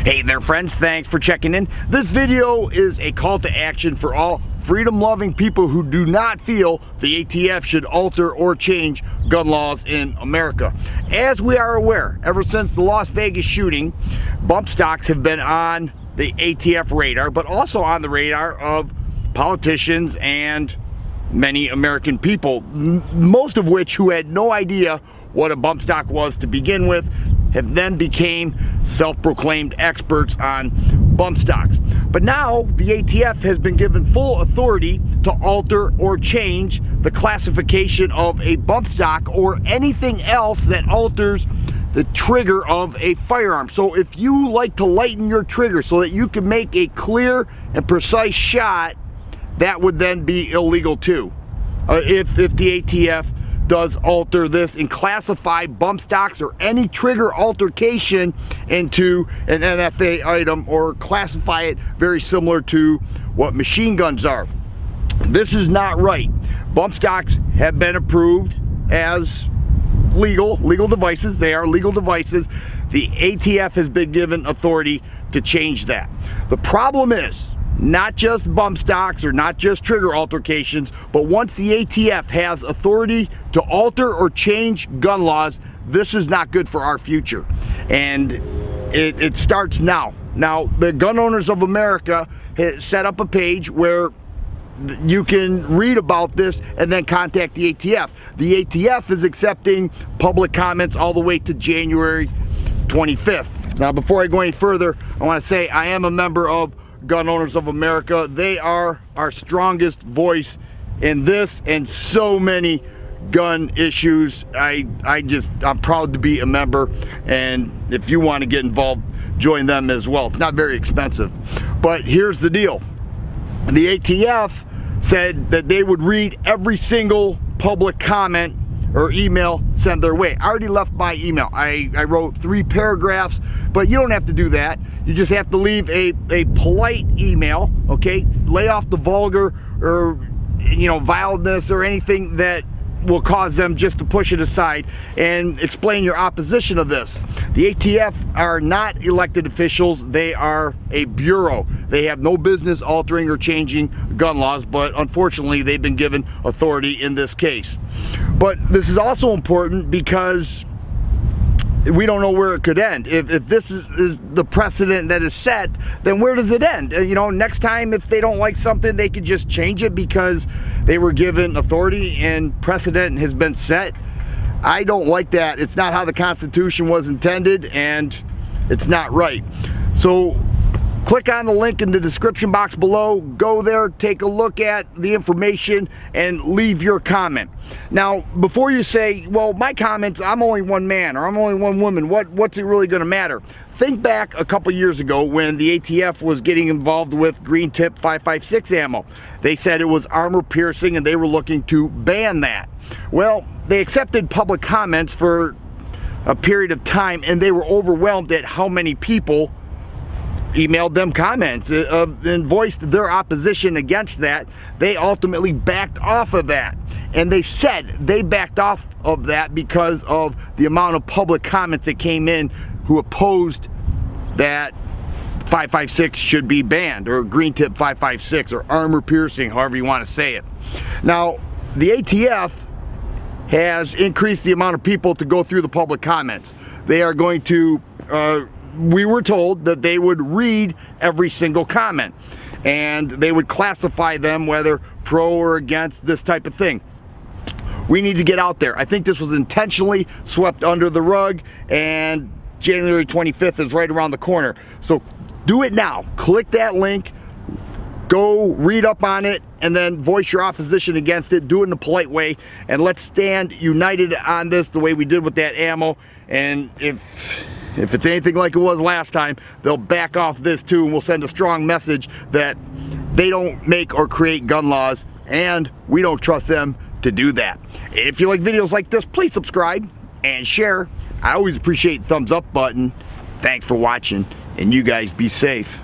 Hey there friends, thanks for checking in. This video is a call to action for all freedom-loving people who do not feel the ATF should alter or change gun laws in America. As we are aware, ever since the Las Vegas shooting, bump stocks have been on the ATF radar, but also on the radar of politicians and many American people, most of which who had no idea what a bump stock was to begin with, have then became self-proclaimed experts on bump stocks. But now the ATF has been given full authority to alter or change the classification of a bump stock or anything else that alters the trigger of a firearm. So if you like to lighten your trigger so that you can make a clear and precise shot, that would then be illegal too. If the ATF does alter this and classify bump stocks or any trigger altercation into an NFA item, or classify it very similar to what machine guns are. This is not right. Bump stocks have been approved as legal devices. They are legal devices. The ATF has been given authority to change that. The problem is, not just bump stocks or not just trigger altercations, but once the ATF has authority to alter or change gun laws, this is not good for our future. And it starts now. Now, the Gun Owners of America has set up a page where you can read about this and then contact the ATF. The ATF is accepting public comments all the way to January 25th. Now, before I go any further, I want to say I am a member of Gun Owners of America. They are our strongest voice in this and so many gun issues. I'm proud to be a member, and if you want to get involved, join them as well. It's not very expensive. But here's the deal. The ATF said that they would read every single public comment or email sent their way. I already left my email. I wrote 3 paragraphs, but you don't have to do that. You just have to leave a polite email, okay? Lay off the vulgar or, vileness or anything that will cause them just to push it aside, and explain your opposition of this. The ATF are not elected officials. They are a bureau. They have no business altering or changing gun laws, but unfortunately they've been given authority in this case. But this is also important because we don't know where it could end. If this is the precedent that is set, then where does it end? Next time if they don't like something, they could just change it because they were given authority and precedent has been set. I don't like that. It's not how the Constitution was intended, and it's not right. So click on the link in the description box below, go there, take a look at the information, and leave your comment. Now, before you say, well, my comments, I'm only one man or I'm only one woman, what's it really going to matter? Think back a couple years ago when the ATF was getting involved with green tip 5.56 ammo. They said it was armor piercing and they were looking to ban that. Well, they accepted public comments for a period of time, and they were overwhelmed at how many people emailed them comments and voiced their opposition against that. They ultimately backed off of that, and they said they backed off of that because of the amount of public comments that came in who opposed that 5.56 should be banned, or green tip 5.56, or armor piercing, however you want to say it. Now, the ATF has increased the amount of people to go through the public comments. They are going to we were told that they would read every single comment and they would classify them whether pro or against this type of thing. We need to get out there. I think this was intentionally swept under the rug, and January 25th is right around the corner. So do it now. Click that link, go read up on it, and then voice your opposition against it. Do it in a polite way, and let's stand united on this the way we did with that ammo. And if it's anything like it was last time, they'll back off this too, and we'll send a strong message that they don't make or create gun laws, and we don't trust them to do that. If you like videos like this, please subscribe and share. I always appreciate the thumbs up button. Thanks for watching, and you guys be safe.